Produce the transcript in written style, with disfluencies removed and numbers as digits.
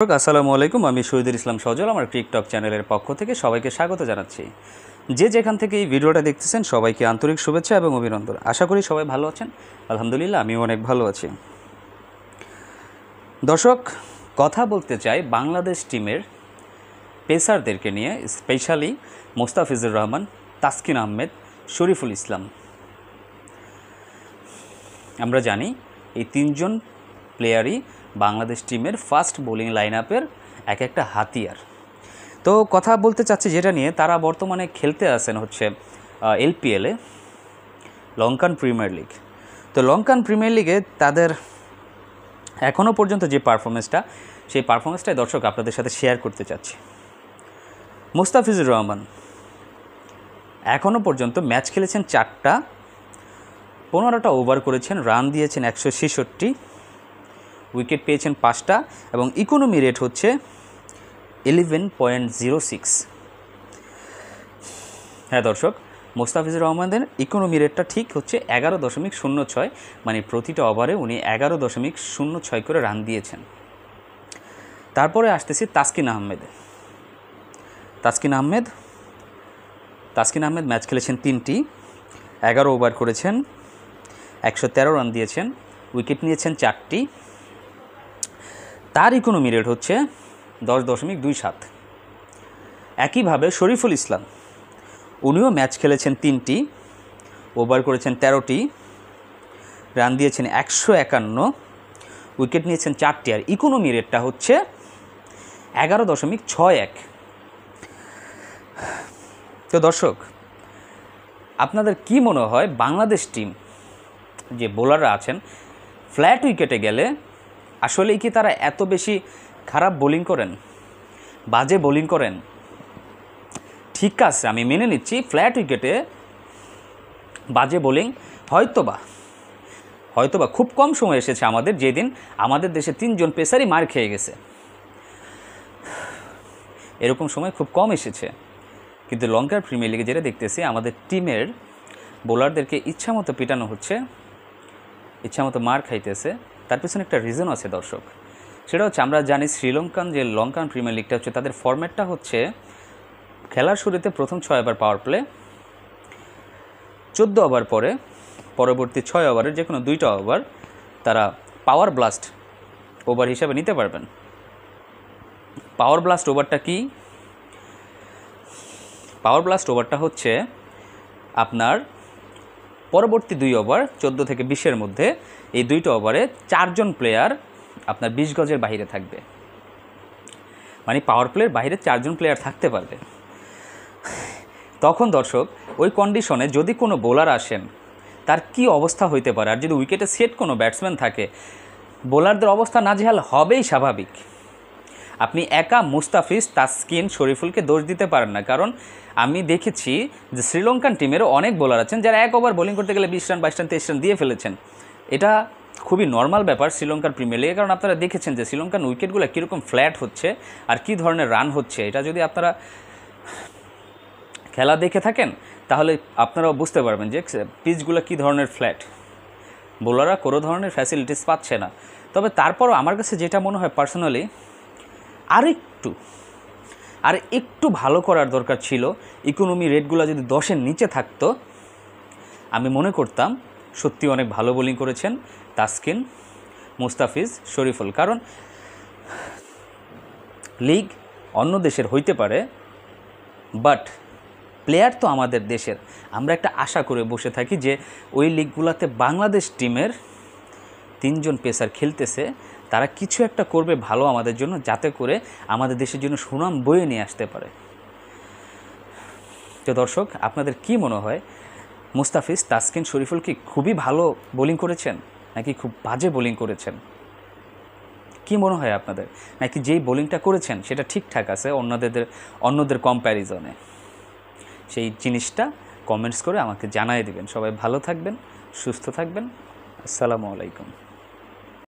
আসসালামু আলাইকুম, আমি শহীদুল ইসলাম সজল আমার টিকটক চ্যানেলের পক্ষ থেকে সবাইকে স্বাগত জানাচ্ছি। যে যেখান থেকে এই ভিডিওটা দেখতেছেন সবাইকে আন্তরিক শুভেচ্ছা এবং অভিনন্দন। আশা করি সবাই ভালো আছেন। আলহামদুলিল্লাহ আমিও অনেক ভালো আছি। দর্শক, কথা বলতে চাই বাংলাদেশ টিমের পেসারদেরকে নিয়ে, স্পেশালি মোস্তাফিজুর রহমান, তাসকিন আহমেদ, শরীফুল ইসলাম। আমরা জানি এই তিনজন প্লেয়ারই বাংলাদেশ টিমের ফার্স্ট বোলিং লাইন আপের এক একটা হাতিয়ার। তো কথা বলতে চাচ্ছি যেটা নিয়ে, তারা বর্তমানে খেলতে আছেন হচ্ছে এলপিএলে, লঙ্কান প্রিমিয়ার লিগ। তো লঙ্কান প্রিমিয়ার লিগে তাদের এখনও পর্যন্ত যে পারফরমেন্সটা, সেই পারফরমেন্সটাই দর্শক আপনাদের সাথে শেয়ার করতে চাচ্ছি। মোস্তাফিজুর রহমান এখনও পর্যন্ত ম্যাচ খেলেছেন 4টা, 15টা ওভার করেছেন, রান দিয়েছেন 166, উইকেট পেয়েছেন 5টা এবং ইকোনমি রেট হচ্ছে 11.06। হ্যাঁ দর্শক, মোস্তাফিজুর রহমানের ইকোনমি রেটটা ঠিক হচ্ছে 11.06, মানে প্রতিটা ওভারে উনি 11.06 করে রান দিয়েছেন। তারপরে আসতেছি তাসকিন আহমেদ। তাসকিন আহমেদ ম্যাচ খেলেছেন 3টি, 11 ওভার করেছেন, 113 রান দিয়েছেন, উইকেট নিয়েছেন 4টি। তার ইকোনমি রেট হচ্ছে 10.27। একইভাবে শরীফুল ইসলাম, উনিও ম্যাচ খেলেছেন 3টি, ওভার করেছেন 13টি, রান দিয়েছেন 151, উইকেট নিয়েছেন 4টি, আর ইকোনমি রেটটা হচ্ছে 11.61। তো দর্শক, আপনাদের কি মনে হয় বাংলাদেশ টিম যে বোলাররা আছেন, ফ্ল্যাট উইকেটে গেলে আসলেই কি তারা এত বেশি খারাপ বোলিং করেন, বাজে বোলিং করেন? ঠিক আছে, আমি মেনে নিচ্ছি ফ্ল্যাট উইকেটে বাজে বোলিং হয়তোবা খুব কম সময় এসেছে আমাদের, যেদিন আমাদের দেশে 3জন পেসারই মার খেয়ে গেছে, এরকম সময় খুব কম এসেছে। কিন্তু লঙ্কার প্রিমিয়ার লিগে যেটা দেখতেছি, আমাদের টিমের বোলারদেরকে ইচ্ছামতো পিটানো হচ্ছে, ইচ্ছামতো মার খাইতেছে। তার পিছনে একটা রিজন আছে দর্শক, সেটা হচ্ছে আমরা জানি লঙ্কান প্রিমিয়ার লিগটা হচ্ছে, তাদের ফরম্যাটটা হচ্ছে খেলার শুরুতে প্রথম 6 ওভার পাওয়ার প্লে, 14 ওভার পরে পরবর্তী 6 ওভারের যে কোনো 2টা ওভার তারা পাওয়ার ব্লাস্ট ওভার হিসাবে নিতে পারবেন। পাওয়ার ব্লাস্ট ওভারটা কি? পাওয়ার ব্লাস্ট ওভারটা হচ্ছে আপনার পরবর্তী 2 ওভার 14 থেকে 20-এর মধ্যে, এই 2টা ওভারে 4জন প্লেয়ার আপনার 20 গজের বাইরে থাকবে, মানে পাওয়ার প্লের বাইরে 4জন প্লেয়ার থাকতে পারবে। তখন দর্শক, ওই কন্ডিশনে যদি কোনো বোলার আসেন, তার কি অবস্থা হইতে পারে? আর যদি উইকেটে সেট কোনো ব্যাটসম্যান থাকে, বোলারদের অবস্থা নাজেহাল হবেই স্বাভাবিক। আপনি একা মুস্তাফিজ, তাসকিন, শরীফুলকে দোষ দিতে পারেন না, কারণ আমি দেখেছি যে শ্রীলঙ্কান টিমেরও অনেক বোলার আছেন যারা 1 ওভার বোলিং করতে গেলে 20 রান, 22 রান, 23 রান দিয়ে ফেলেছেন। এটা খুবই নর্মাল ব্যাপার শ্রীলঙ্কার প্রিমিয়ার লিগে, কারণ আপনারা দেখেছেন যে শ্রীলঙ্কান উইকেটগুলো কীরকম ফ্ল্যাট হচ্ছে আর কী ধরনের রান হচ্ছে। এটা যদি আপনারা খেলা দেখে থাকেন তাহলে আপনারাও বুঝতে পারবেন যে পিচগুলো কী ধরনের ফ্ল্যাট, বোলাররা কোনো ধরনের ফ্যাসিলিটিস পাচ্ছে না। তবে তারপরও আমার কাছে যেটা মনে হয় পার্সোনালি, আর একটু ভালো করার দরকার ছিল। ইকোনমি রেটগুলো যদি 10-এর নিচে থাকতো, আমি মনে করতাম সত্যি অনেক ভালো বোলিং করেছেন তাসকিন, মুস্তাফিজ, শরীফুল। কারণ লিগ অন্য দেশের হইতে পারে, বাট প্লেয়ার তো আমাদের দেশের। আমরা একটা আশা করে বসে থাকি যে ওই লিগগুলোতে বাংলাদেশ টিমের 3জন পেসার খেলতেছে, তারা কিছু একটা করবে ভালো আমাদের জন্য, যাতে করে আমাদের দেশের জন্য সুনাম বয়ে নিয়ে আসতে পারে। তো দর্শক, আপনাদের কি মনে হয় মুস্তাফিজ, তাসকিন, শরীফুল কি খুবই ভালো বোলিং করেছেন নাকি খুব বাজে বোলিং করেছেন? কি মনে হয় আপনাদের? নাকি যেই বোলিংটা করেছেন সেটা ঠিকঠাক আছে অন্যদের কম্প্যারিজনে? সেই জিনিসটা কমেন্টস করে আমাকে জানিয়ে দিবেন। সবাই ভালো থাকবেন, সুস্থ থাকবেন। আসসালামু আলাইকুম।